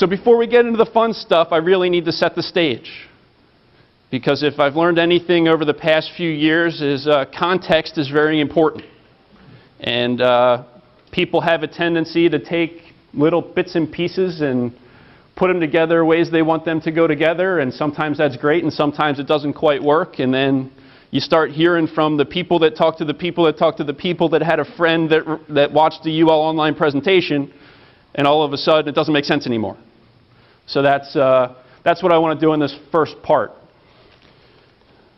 So before we get into the fun stuff, I really need to set the stage. Because if I've learned anything over the past few years is context is very important. And people have a tendency to take little bits and pieces and put them together ways they want them to go together, and sometimes that's great and sometimes it doesn't quite work, and then you start hearing from the people that talk to the people that talk to the people that had a friend that watched the UL online presentation, and all of a sudden it doesn't make sense anymore. So that's what I want to do in this first part.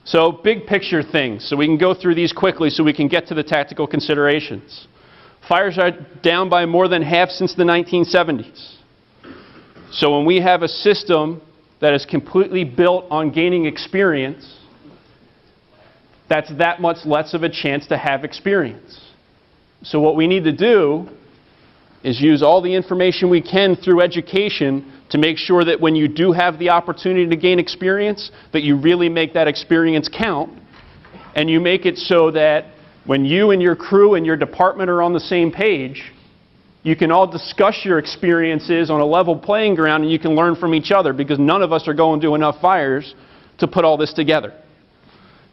So big picture things, so we can go through these quickly so we can get to the tactical considerations. Fires are down by more than half since the 1970s. So when we have a system that is completely built on gaining experience, that's that much less of a chance to have experience. So what we need to do is use all the information we can through education to make sure that when you do have the opportunity to gain experience, that you really make that experience count, and you make it so that when you and your crew and your department are on the same page, you can all discuss your experiences on a level playing ground, and you can learn from each other, because none of us are going to enough fires to put all this together.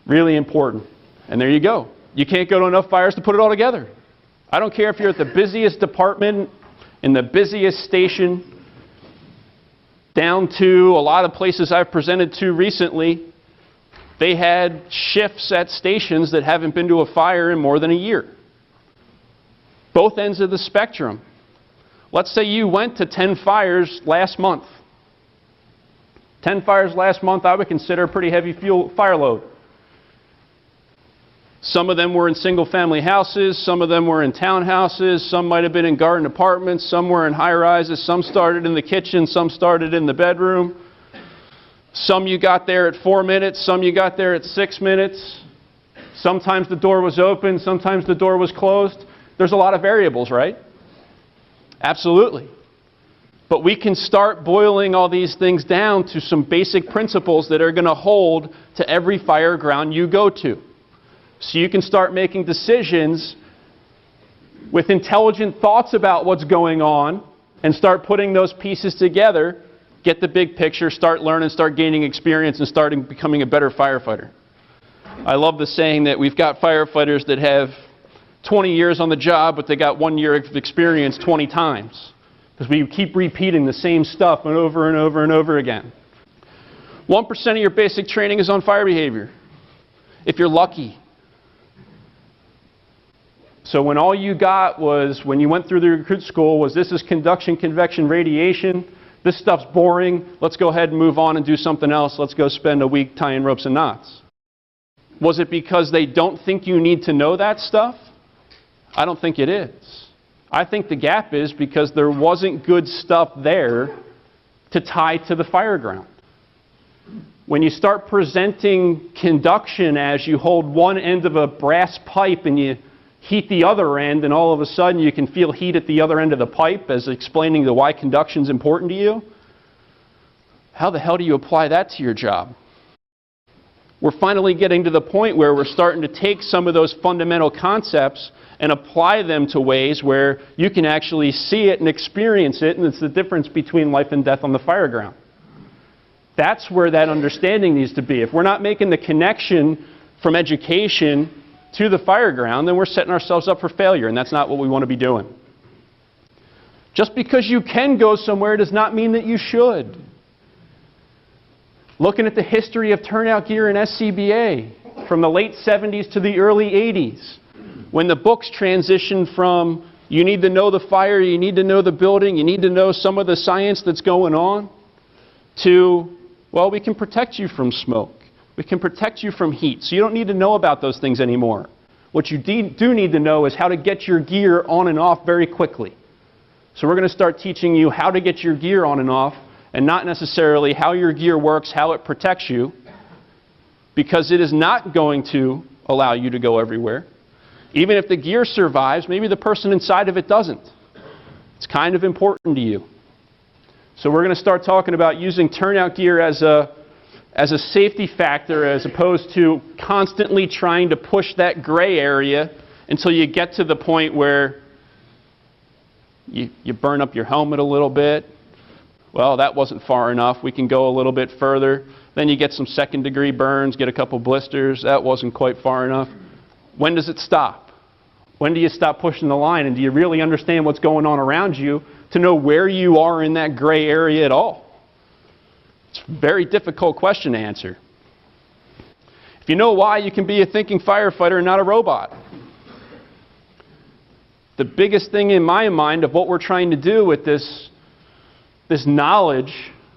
Really important. And there you go. You can't go to enough fires to put it all together. I don't care if you're at the busiest department, in the busiest station, down to a lot of places I've presented to recently. They had shifts at stations that haven't been to a fire in more than a year. Both ends of the spectrum. Let's say you went to 10 fires last month. 10 fires last month I would consider a pretty heavy fire load. Some of them were in single-family houses, some of them were in townhouses, some might have been in garden apartments, some were in high-rises, some started in the kitchen, some started in the bedroom. Some you got there at 4 minutes, some you got there at 6 minutes. Sometimes the door was open, sometimes the door was closed. There's a lot of variables, right? Absolutely. But we can start boiling all these things down to some basic principles that are going to hold to every fire ground you go to. So you can start making decisions with intelligent thoughts about what's going on and start putting those pieces together, get the big picture, start learning, start gaining experience, and start becoming a better firefighter. I love the saying that we've got firefighters that have 20 years on the job, but they got 1 year of experience 20 times. Because we keep repeating the same stuff and over and over and over again. 1% of your basic training is on fire behavior, if you're lucky. So when all you got was, when you went through the recruit school, was this is conduction, convection, radiation, this stuff's boring, let's go ahead and move on and do something else, let's go spend a week tying ropes and knots. Was it because they don't think you need to know that stuff? I don't think it is. I think the gap is because there wasn't good stuff there to tie to the fire ground. When you start presenting conduction as you hold one end of a brass pipe and you heat the other end, and all of a sudden you can feel heat at the other end of the pipe as explaining the why conduction is important to you, how the hell do you apply that to your job? We're finally getting to the point where we're starting to take some of those fundamental concepts and apply them to ways where you can actually see it and experience it, and it's the difference between life and death on the fire ground. That's where that understanding needs to be. If we're not making the connection from education to the fire ground, then we're setting ourselves up for failure, and that's not what we want to be doing. Just because you can go somewhere does not mean that you should. Looking at the history of turnout gear in SCBA from the late 70s to the early 80s, when the books transitioned from you need to know the fire, you need to know the building, you need to know some of the science that's going on, to, well, we can protect you from smoke. We can protect you from heat, so you don't need to know about those things anymore. What you do need to know is how to get your gear on and off very quickly. So we're going to start teaching you how to get your gear on and off, and not necessarily how your gear works, how it protects you, because it is not going to allow you to go everywhere. Even if the gear survives, maybe the person inside of it doesn't. It's kind of important to you. So we're going to start talking about using turnout gear as a safety factor, as opposed to constantly trying to push that gray area until you get to the point where you burn up your helmet a little bit, Well, that wasn't far enough. We can go a little bit further. Then you get some second-degree burns, get a couple blisters. That wasn't quite far enough. When does it stop? When do you stop pushing the line? And do you really understand what's going on around you to know where you are in that gray area at all? It's a very difficult question to answer. If you know why, you can be a thinking firefighter and not a robot. The biggest thing in my mind of what we're trying to do with this knowledge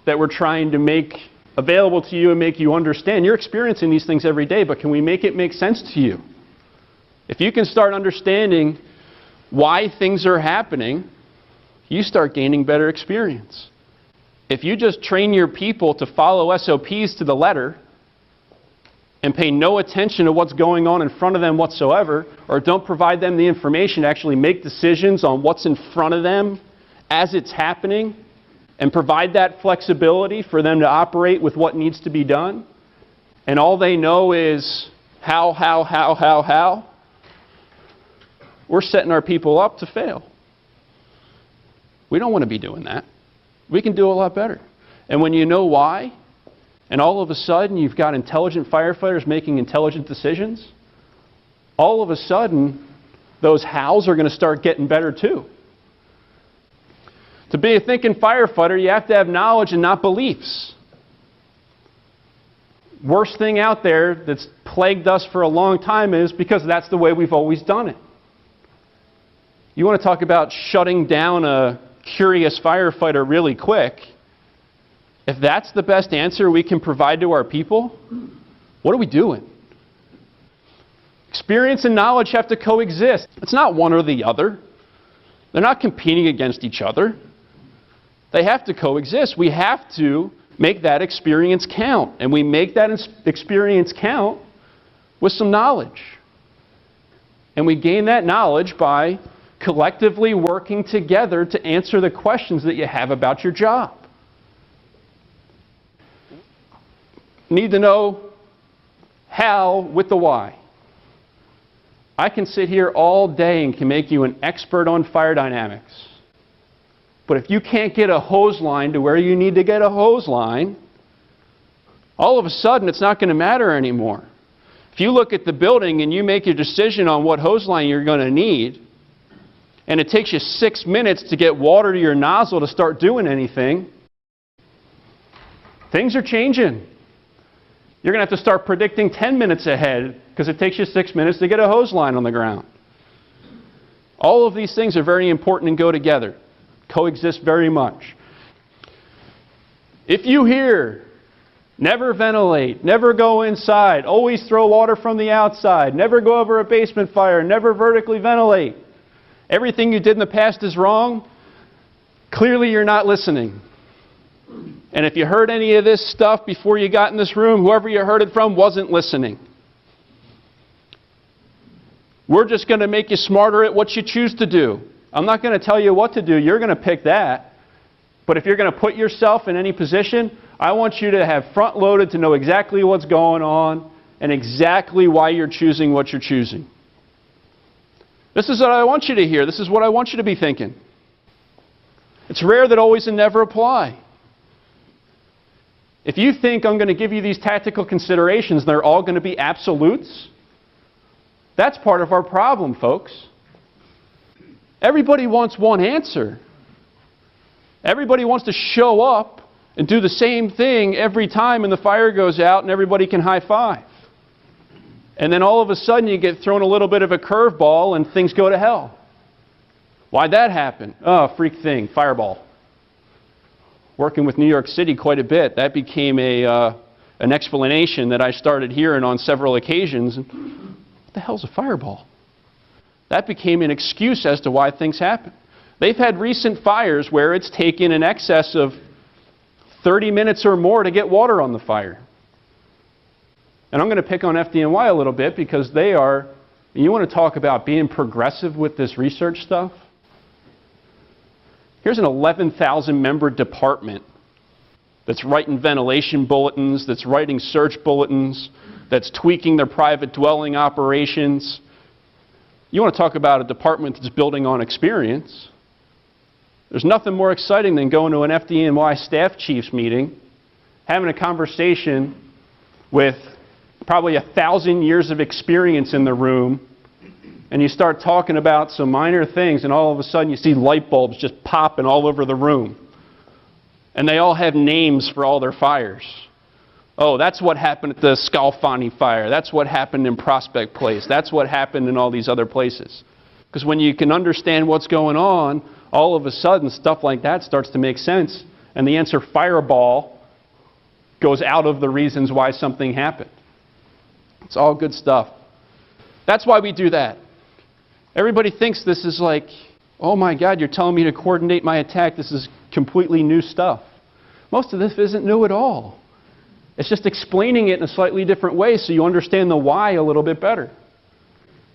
that we're trying to make available to you and make you understand. You're experiencing these things every day, but can we make it make sense to you? If you can start understanding why things are happening, you start gaining better experience. If you just train your people to follow SOPs to the letter and pay no attention to what's going on in front of them whatsoever, or don't provide them the information to actually make decisions on what's in front of them as it's happening, and provide that flexibility for them to operate with what needs to be done, and all they know is how, we're setting our people up to fail. We don't want to be doing that. We can do a lot better. And when you know why, and all of a sudden you've got intelligent firefighters making intelligent decisions, all of a sudden those hows are going to start getting better too. To be a thinking firefighter, you have to have knowledge and not beliefs. Worst thing out there that's plagued us for a long time is because that's the way we've always done it. You want to talk about shutting down a curious firefighter really quick. If that's the best answer we can provide to our people, what are we doing? Experience and knowledge have to coexist. It's not one or the other. They're not competing against each other. They have to coexist. We have to make that experience count. And we make that experience count with some knowledge. And we gain that knowledge by collectively working together to answer the questions that you have about your job. Need to know how with the why. I can sit here all day and can make you an expert on fire dynamics. But if you can't get a hose line to where you need to get a hose line, all of a sudden it's not going to matter anymore. If you look at the building and you make your decision on what hose line you're going to need, and it takes you 6 minutes to get water to your nozzle to start doing anything, things are changing. You're going to have to start predicting 10 minutes ahead because it takes you 6 minutes to get a hose line on the ground. All of these things are very important and go together, coexist very much. If you hear, never ventilate, never go inside, always throw water from the outside, never go over a basement fire, never vertically ventilate, everything you did in the past is wrong, clearly you're not listening. And if you heard any of this stuff before you got in this room, whoever you heard it from wasn't listening. We're just going to make you smarter at what you choose to do. I'm not going to tell you what to do. You're going to pick that. But if you're going to put yourself in any position, I want you to have front-loaded to know exactly what's going on and exactly why you're choosing what you're choosing. This is what I want you to hear. This is what I want you to be thinking. It's rare that always and never apply. If you think I'm going to give you these tactical considerations and they're all going to be absolutes, that's part of our problem, folks. Everybody wants one answer. Everybody wants to show up and do the same thing every time and the fire goes out and everybody can high five. And then all of a sudden you get thrown a little bit of a curveball and things go to hell. Why'd that happen? Oh, freak thing, fireball. Working with New York City quite a bit, that became an explanation that I started hearing on several occasions. What the hell's a fireball? That became an excuse as to why things happen. They've had recent fires where it's taken in excess of 30 minutes or more to get water on the fire. And I'm going to pick on FDNY a little bit because they are, you want to talk about being progressive with this research stuff? Here's an 11,000 member department that's writing ventilation bulletins, that's writing search bulletins, that's tweaking their private dwelling operations. You want to talk about a department that's building on experience. There's nothing more exciting than going to an FDNY staff chiefs meeting, having a conversation with probably 1,000 years of experience in the room, and you start talking about some minor things, and all of a sudden you see light bulbs just popping all over the room. And they all have names for all their fires. Oh, that's what happened at the Scalfani fire. That's what happened in Prospect Place. That's what happened in all these other places. Because when you can understand what's going on, all of a sudden stuff like that starts to make sense. And the answer fireball goes out of the reasons why something happened. It's all good stuff. That's why we do that. Everybody thinks this is like, oh my God, you're telling me to coordinate my attack. This is completely new stuff. Most of this isn't new at all. It's just explaining it in a slightly different way so you understand the why a little bit better.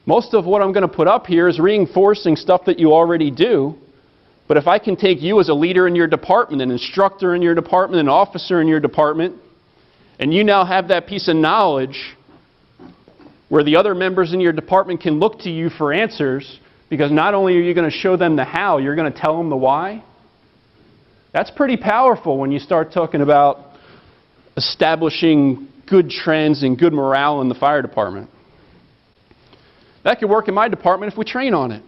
Most of what I'm going to put up here is reinforcing stuff that you already do. But if I can take you as a leader in your department, an instructor in your department, an officer in your department, and you now have that piece of knowledge where the other members in your department can look to you for answers, because not only are you going to show them the how, you're going to tell them the why. That's pretty powerful when you start talking about establishing good trends and good morale in the fire department. That could work in my department if we train on it.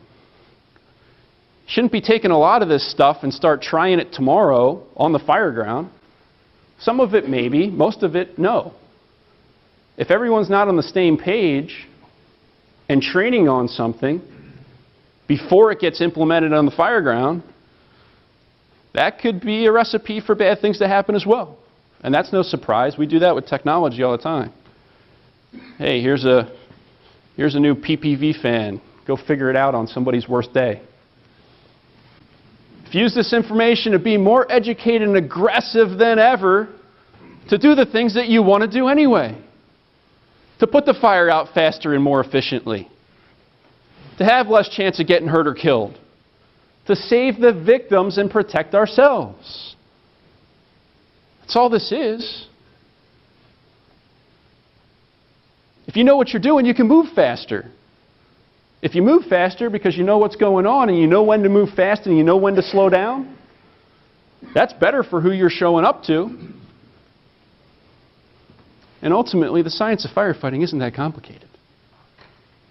Shouldn't be taking a lot of this stuff and start trying it tomorrow on the fire ground. Some of it maybe, most of it no. If everyone's not on the same page and training on something before it gets implemented on the fire ground, that could be a recipe for bad things to happen as well. And that's no surprise. We do that with technology all the time. Hey, here's a new PPV fan. Go figure it out on somebody's worst day. Use this information to be more educated and aggressive than ever to do the things that you want to do anyway. To put the fire out faster and more efficiently. To have less chance of getting hurt or killed. To save the victims and protect ourselves. That's all this is. If you know what you're doing, you can move faster. If you move faster because you know what's going on and you know when to move fast and you know when to slow down, that's better for who you're showing up to. And ultimately, the science of firefighting isn't that complicated.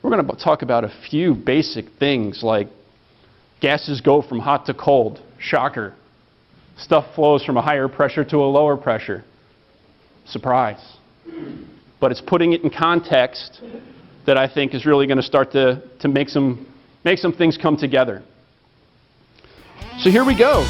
We're going to talk about a few basic things like gases go from hot to cold, shocker. Stuff flows from a higher pressure to a lower pressure, surprise. But it's putting it in context that I think is really going to start to make some things come together. So here we go.